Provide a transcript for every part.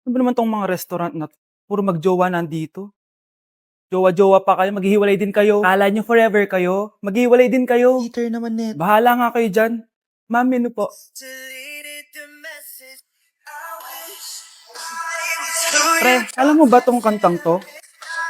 Ano ba naman 'tong mga restaurant na 'to, puro mag-jowa nandito. Jowa-jowa pa kayo, maghihiwalay din kayo. Akala niyo forever kayo, maghihiwalay din kayo. Peter naman net. Bahala nga kayo diyan. Ma'am, menu po. Pre, alam mo ba 'tong kantang 'to?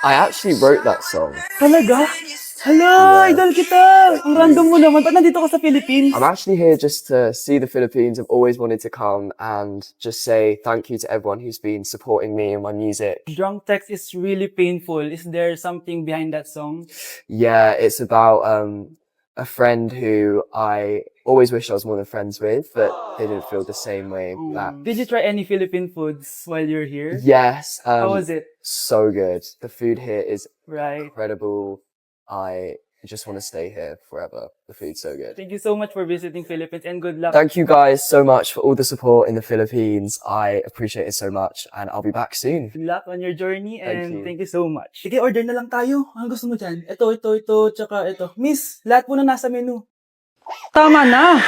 I actually wrote that song. Talaga? Hala, idol kita! Ang random mo naman. Ba't nandito ka sa Philippines? I'm actually here just to see the Philippines. I've always wanted to come and just say thank you to everyone who's been supporting me and my music. Drunk text is really painful. Is there something behind that song? Yeah, it's about a friend who I always wished I was more than friends with, but they didn't feel the same way back. Did you try any Philippine foods while you're here? Yes, How was it? so good. The food here is Right. incredible. I just want to stay here forever. The food's so good. Thank you so much for visiting Philippines and good luck. Thank you guys so much for all the support in the Philippines. I appreciate it so much, and I'll be back soon. Good luck on your journey and you. thank you so much. Sige, order na lang tayo. Ano gusto mo dyan? Ito, tsaka ito. Miss, lahat po na nasa menu. Tama na.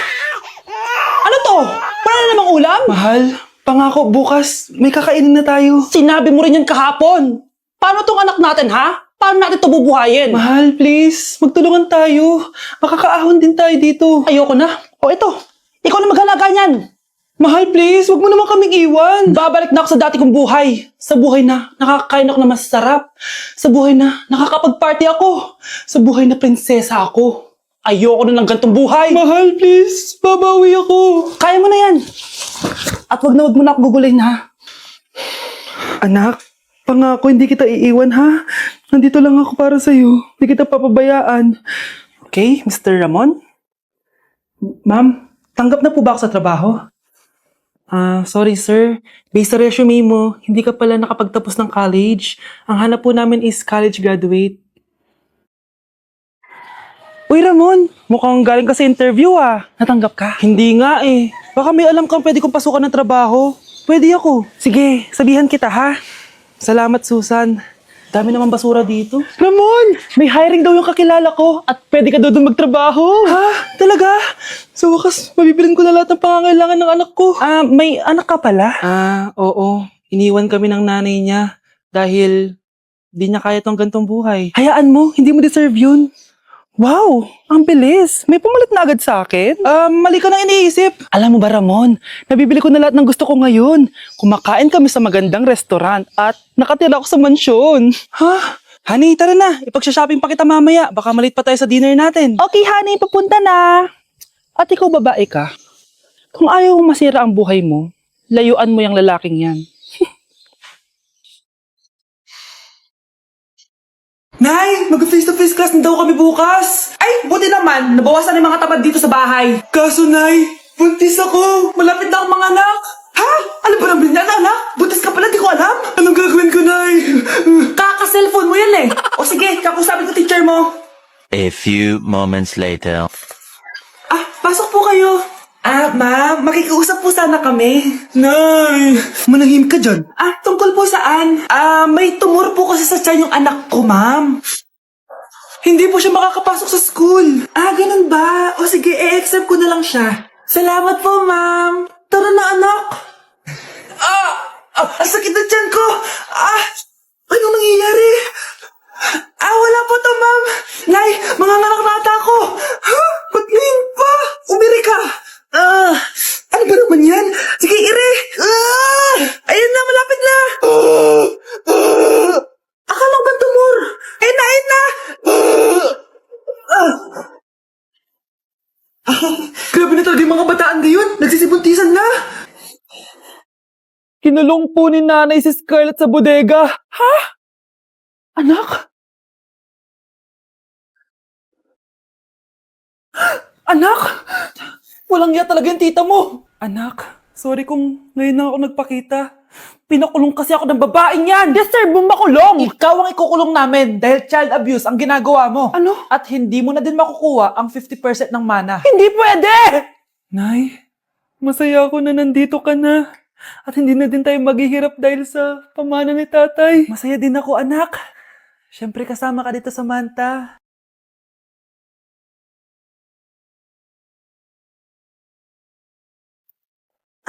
Ano to? Wala na namang ulam? Mahal, pangako bukas may kakainin na tayo. Sinabi mo rin yan kahapon. Paano tong anak natin, ha? Paano natin ito bubuhayin? Mahal, please, magtulungan tayo. Makakaahon din tayo dito. Ayoko na. O ito, ikaw na maghalaga niyan. Mahal, please, wag mo naman kaming iwan. Babalik na ako sa dati kong buhay. Sa buhay na nakakain ako na masarap. Sa buhay na nakakapag-party ako. Sa buhay na prinsesa ako. Ayoko na ng gantong buhay. Mahal, please, babawi ako. Kaya mo na yan. At wag mo na ako gugulayin, ha? Anak, pangako hindi kita iiwan ha. Nandito lang ako para sa'yo. Hindi kita papabayaan. Okay, Mr. Ramon? Ma'am, tanggap na po ba ako sa trabaho? Sorry sir. Based sa resume mo, hindi ka pala nakapagtapos ng college. Ang hanap po namin is college graduate. Uy Ramon, mukhang galing ka sa interview ah. Natanggap ka? Hindi nga eh. Baka may alam kang pwede kong pasukan ng trabaho. Pwede ako. Sige, sabihan kita ha. Salamat Susan. Dami naman basura dito. Ramon, may hiring daw yung kakilala ko at pwede ka daw doon magtrabaho. Ha? Talaga? Sa wakas, mabibilin ko na lahat ng pangangailangan ng anak ko. May anak ka pala? Oo. Iniwan kami ng nanay niya dahil di niya kaya tong gantong buhay. Hayaan mo, hindi mo deserve yun. Wow, ang bilis. May pumalit na agad sa akin? Mali ka nang iniisip. Alam mo ba Ramon, nabibili ko na lahat ng gusto ko ngayon. Kumakain kami sa magandang restaurant at nakatira ako sa mansyon. Ha? Honey, tara na. Ipag-shopping pa kita mamaya. Baka malit pa tayo sa dinner natin. Okay, honey, papunta na. At ikaw babae ka. Kung ayaw mong masira ang buhay mo, layuan mo yung lalaking yan. Nay, mag-face-to-face class na daw kami bukas. Ay, buti naman. Nabawasan yung mga tamad dito sa bahay. Kaso, Nay, buntis ako. Malapit na akong mga anak. Ha? Ano ba naman yan, anak? Buntis ka pala, di ko alam. Anong gagawin ko, Nay? Kaka-cellphone mo yan eh. O sige, kakusapin ko teacher mo. A few moments later. Pasok po kayo. Ma'am, makikiusap po sana kami. Nay, manahim ka dyan. Tungkol po saan? May tumor po kasi sa tiyan yung anak ko, ma'am. Hindi po siya makakapasok sa school. Ganun ba? O sige, i-accept ko na lang siya. Salamat po, ma'am. Tara na, anak. Ang sakit na tiyan ko. Anong nangyayari? Wala po to, ma'am. Nay, manganganak na ata ako. Ba't ngayon pa? Umiri ka. Ano ba naman yan? Sige, ire. Ayun na, malapit na. Akala ko ba tumor? Ayun na. Grabe na talaga yung mga bataan ngayon. Nagsisibuntisan na. Kinulong po ni nanay si Scarlett sa bodega. Ha? Anak? Anak? Walang iya talaga yung tita mo. Anak, sorry kung ngayon na ako nagpakita. Pinakulong kasi ako ng babaeng yan. Deserve mong makulong! Ikaw ang ikukulong namin dahil child abuse ang ginagawa mo. Ano? At hindi mo na din makukuha ang 50% ng mana. Hindi pwede! Nay, masaya ako na nandito ka na. At hindi na din tayo maghihirap dahil sa pamana ni tatay. Masaya din ako, anak. Siyempre kasama ka dito sa Manta.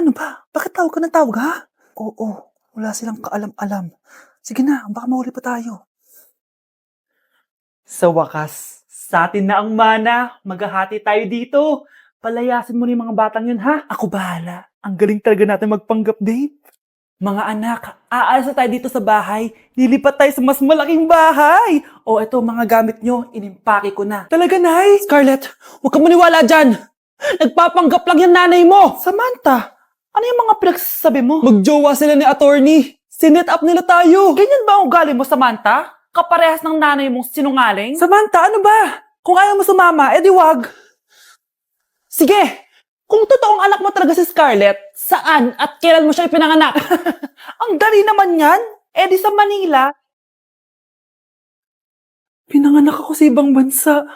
Ano ba? Bakit tawag ka ng tawag, ha? Oo. Wala silang kaalam-alam. Sige na, baka mahuli pa tayo. Sa wakas, sa atin na ang mana. Maghahati tayo dito. Palayasin mo na yung mga batang yun, ha? Ako bahala. Ang galing talaga natin magpanggap date. Mga anak, aalis na tayo dito sa bahay. Lilipat tayo sa mas malaking bahay. O eto, mga gamit nyo, inimpake ko na. Talaga, Nay? Scarlett, huwag kang maniwala dyan! Nagpapanggap lang yung nanay mo! Samantha, ano yung mga pinagsasabi mo? Magjowa sila ni attorney! Sinet up nila tayo! Ganyan ba ang ugali mo, Samantha? Kaparehas ng nanay mong sinungaling? Samantha, ano ba? Kung ayaw mo sumama, edi wag! Sige! Kung totoong anak mo talaga si Scarlett, saan at kailan mo siya ipinanganak? Ang dali naman yan. Eh di sa Manila. Pinanganak ako sa ibang bansa.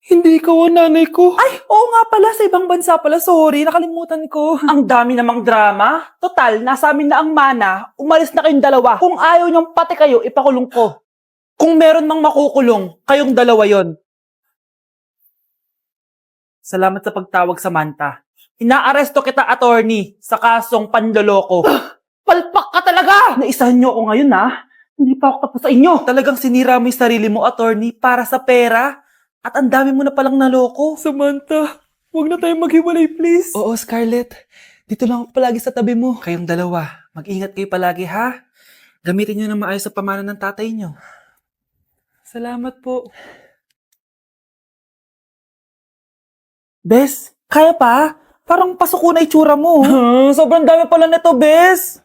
Hindi ikaw ang nanay ko. Ay, oo nga pala, sa ibang bansa pala. Sorry, nakalimutan ko. Ang dami namang drama. Total, nasa amin na ang mana. Umalis na kayong dalawa. Kung ayaw niyong pati kayo, ipakulong ko. Kung meron mang makukulong, kayong dalawa yon. Salamat sa pagtawag, Samantha. Inaaresto kita, attorney, sa kasong panloloko. Palpak ka talaga! Naisahan niyo ako ngayon, ha? Hindi pa ako tapos sa inyo. Talagang sinira mo yung sarili mo, attorney, para sa pera. At ang dami mo na palang naloko. Samantha, huwag na tayong maghiwalay, please. Oo, Scarlett. Dito lang ako palagi sa tabi mo. Kayong dalawa, mag-ingat kayo palagi, ha? Gamitin niyo na maayos sa pamana ng tatay niyo. Salamat po. Bes, kaya pa? Parang pasuko na itsura mo. Sobrang dami pala nito, Bes.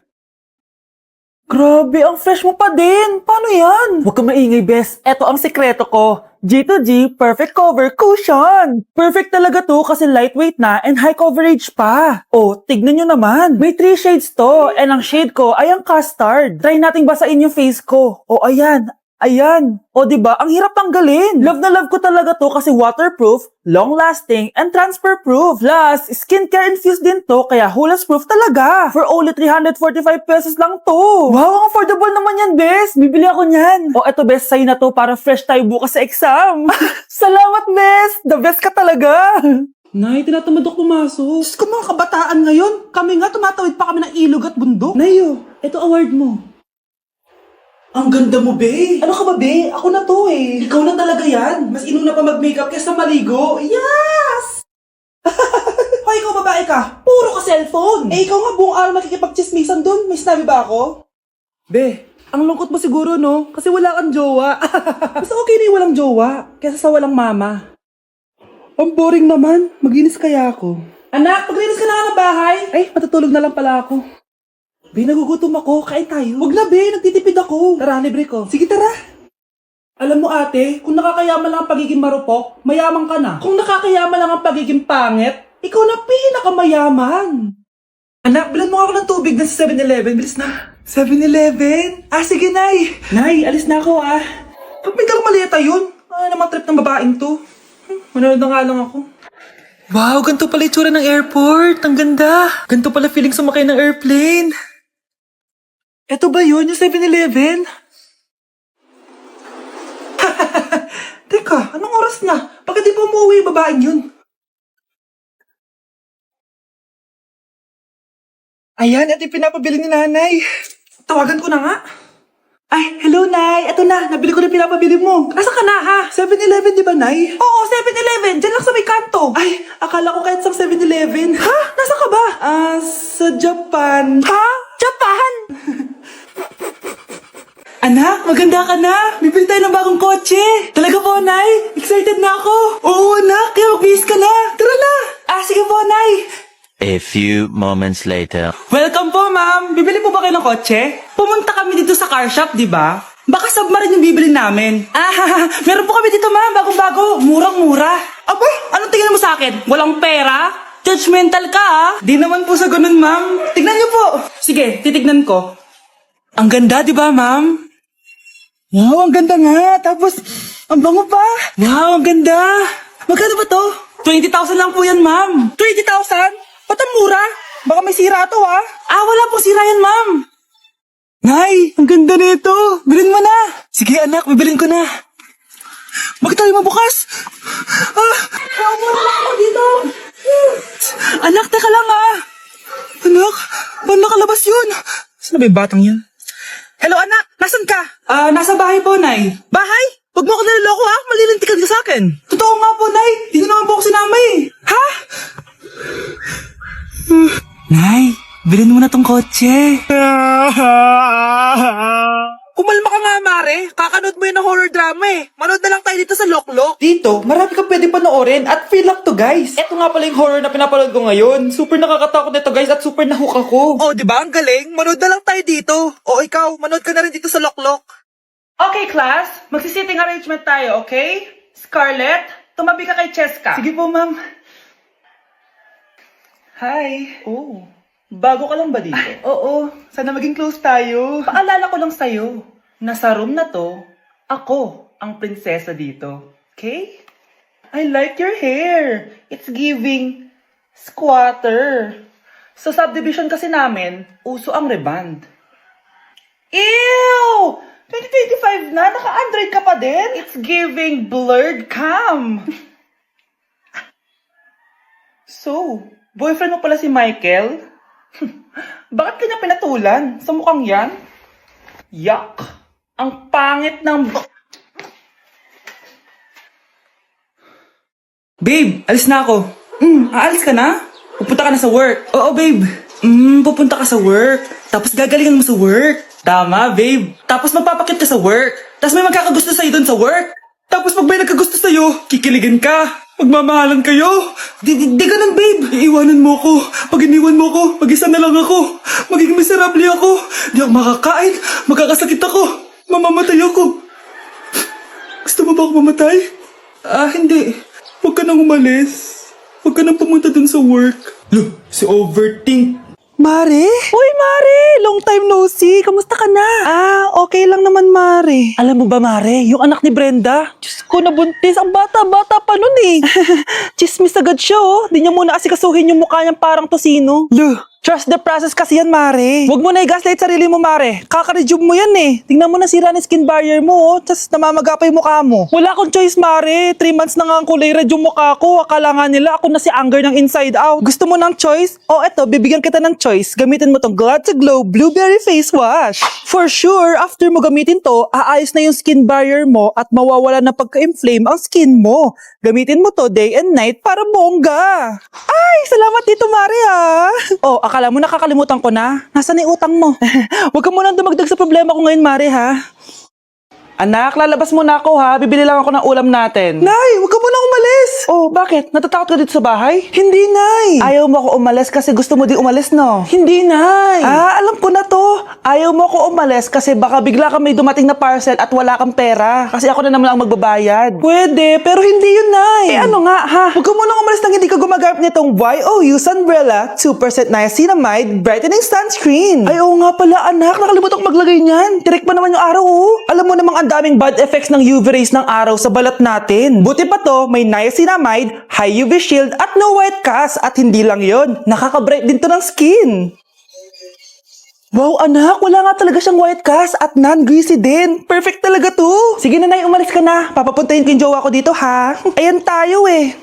Grabe, ang fresh mo pa din. Paano yan? Huwag kang maingay, Bes. Eto ang sekreto ko. G2G Perfect Cover Cushion. Perfect talaga to kasi lightweight na and high coverage pa. Oh, tignan nyo naman. May 3 shades to and ang shade ko ay ang custard. Try nating basain yung face ko. Oh, ayan. Ayan. O, diba? Ang hirap tanggalin. Love na love ko talaga to kasi waterproof, long-lasting, and transfer-proof. Plus, skincare infused din to kaya hulas-proof talaga. For only 345 pesos lang to. Wow, ang affordable naman yan, Bes. Bibili ako niyan. O, eto, Bes, sa'yo na to para fresh tayo bukas sa exam. Salamat, Bes. The best ka talaga. Nay, tinatamad ako pumasok. Diyos ko, mga kabataan ngayon. Kami nga, tumatawid pa kami ng ilog at bundok. Nayo, eto award mo. Ang ganda mo, be. Ano ka ba, be? Ako na to, eh. Ikaw na talaga yan. Mas inuna pa mag-makeup kaysa maligo. Yes! Hoy, ikaw babae ka. Puro ka cellphone. Eh, ikaw nga buong araw nakikipag-chismisan dun. May sinabi ba ako? Be, ang lungkot mo siguro, no? Kasi wala kang jowa. Mas okay na yung walang jowa kaysa sa walang mama. Ang boring naman. Maginis kaya ako. Anak, paglinis ka na nga ng bahay. Ay, matutulog na lang pala ako. Be, nagugutom ako. Kain tayo. Wag na, be. Nagtitipid ako. Tara, libre ko. Sige, tara. Alam mo, ate, kung nakakayaman lang ang pagiging marupok, mayaman ka na. Kung nakakayaman lang ang pagiging pangit, ikaw na pinakamayaman. Anak, bilan mo ako ng tubig na sa 7-Eleven. Bilis na. 7-Eleven? Ah, sige, Nay. Nay, alis na ako, ah. Pag may dalang maleta yun. Ano naman trip ng babaeng to? Manonood na nga lang ako. Wow, ganito pala itsura ng airport. Ang ganda. Ganito pala feeling sumakay ng airplane. Eto ba yun, yung 7-Eleven? Teka, anong oras na? Bakit di pa umuwi yung babaeng yun? Ayan, ito yung pinapabili ni nanay. Tawagan ko na nga. Ay, hello, Nay. Eto na, nabili ko na pinapabili mo. Nasaan ka na, ha? 7-Eleven, di ba, Nay? Oo, 7-Eleven. Diyan lang sa may kanto. Ay, akala ko kahit sa 7-Eleven. Ha? Nasaan ka ba? Sa Japan. Ha? Japan? Anak, maganda ka na. Bibili tayo ng bagong kotse. Talaga po, Nay. Excited na ako. Oo, anak. Kaya mag-bihis ka na. Tara na. Sige po, Nay. A few moments later. Welcome po, ma'am. Bibili po ba kayo ng kotse? Pumunta kami dito sa car shop, di ba? Baka submarine yung bibili namin. Meron po kami dito, ma'am. Bagong-bago. Murang-mura. Aba, anong tingin mo sa akin? Walang pera? Judgmental ka, ah. Di naman po sa ganun, ma'am. Tignan niyo po. Sige, titignan ko. Ang ganda, di ba, ma'am? Wow, ang ganda nga. Tapos, ang bango pa. Wow, ang ganda. Magkano ba to? 20,000 lang po yan, ma'am. 20,000? Ba't ang mura? Baka may sira to, ah. Wala pong sira yan, ma'am. Nay, ang ganda nito. Bilhin mo na. Sige, anak, bibilin ko na. Bakit tayo mabukas? Mura lang ako dito. Anak, teka lang, ah. Anak, paano nakalabas yun? Saan na ba yung batang yan? Hello anak, nasan ka? Nasa bahay po, Nay. Bahay? Huwag mo ako naloloko ha, malilintikan ka sa akin. Totoo nga po, Nay. Di ko naman po ako sinama eh. Ha? Nay, bilhin mo na tong kotse. Kumalma ka nga, Mare. Kakanood mo yun ng horror drama eh. Manood na lang tayo dito sa Loklok. Dito, marami kang pwede panoorin at feel up to, guys. Ito nga pala yung horror na pinapanood ko ngayon. Super nakakatakot nito, guys, at super nahook ako. Oh, di ba? Ang galing. Manood na lang tayo dito. O ikaw, manood ka na rin dito sa Loklok. Okay, class. Magsisitting arrangement tayo, okay? Scarlett, tumabi ka kay Cheska. Sige po, ma'am. Hi. Oh, bago ka lang ba dito? Oo, sana maging close tayo. Paalala ko lang sa'yo, na sa room na to, ako ang prinsesa dito. Okay? I like your hair. It's giving squatter. Sa subdivision kasi namin, uso ang reband. Ew! 2025 na, naka-Android ka pa din? It's giving blurred cam. So, boyfriend mo pala si Michael? Bakit kanya pinatulan? Sa mukhang yan? Yuck! Ang pangit ng... Babe, alis na ako. Aalis ka na? Pupunta ka na sa work. Oo, babe. Pupunta ka sa work. Tapos gagalingan mo sa work. Tama, babe. Tapos magpapakit ka sa work. Tapos may magkakagusto sa'yo dun sa work. Tapos pag may nagkagusto sa'yo, kikiligan ka. Magmamahalan kayo. Di ganun, babe. Iiwanan mo ko. Pag iniwan mo ko, mag-isa na lang ako. Magiging miserable ako. Di ako makakain. Magkakasakit ako. Mamamatay ako. Gusto mo ba ako mamatay? Hindi. Huwag ka nang umalis. Huwag ka nang pumunta dun sa work. Loh, si Overthink. Mare? Uy, Mare! Long time no see. Kamusta ka na? Okay lang naman, Mare. Alam mo ba, Mare? Yung anak ni Brenda? Diyos ko, nabuntis. Ang bata-bata pa nun eh. Chismis agad siya, oh. Di niya muna asikasuhin yung mukha niyang parang tosino. Loh, trust the process kasi yan, Mare. Huwag mo na i-gaslight sarili mo, Mare. Kaka-rejuve mo yan eh. Tingnan mo na sira ni skin barrier mo, oh. Tapos namamaga pa yung mukha mo. Wala akong choice, Mare. 3 months na nga ang kulay red yung mukha ko. Akala nga nila ako na si Anger ng inside out. Gusto mo ng choice? Eto, bibigyan kita ng choice. Gamitin mo tong Glad to Glow Blueberry Face Wash. For sure, after mo gamitin to, aayos na yung skin barrier mo at mawawala na pagka-inflame ang skin mo. Gamitin mo to day and night para bongga. Ay, salamat dito, Mare, ah. Akala mo nakakalimutan ko na? Nasaan yung utang mo? Huwag ka munang dumagdag sa problema ko ngayon, Mare, ha? Anak, lalabas muna ako, ha? Bibili lang ako ng ulam natin. Nay, huwag ka munang umalis! Bakit? Natatakot ka dito sa bahay? Hindi, Nay! Ayaw mo ako umalis kasi gusto mo di umalis, no? Hindi, Nay! Alam ko na to! Ayaw mo ako umalis kasi baka bigla ka may dumating na parcel at wala kang pera. Kasi ako na naman ang magbabayad. Pwede, pero hindi yun, Nay! Ano nga, ha? Huwag ka munang umalis nang hindi ka gumagamit nitong YOU Sunbrella 2% Niacinamide Brightening Sunscreen. Ay, oo nga pala, anak. Nakalimutan ko maglagay niyan. Direct pa naman yung araw, oh. Alam mo namang ang daming bad effects ng UV rays ng araw sa balat natin. Buti pa to, may niacinamide, high UV shield, at no white cast. At hindi lang yon, nakaka-bright din to ng skin. Wow, anak, wala nga talaga siyang white cast at non-greasy din. Perfect talaga to. Sige na, Nay, umalis ka na. Papapuntahin ko yung jowa ko dito, ha? Ayan tayo eh.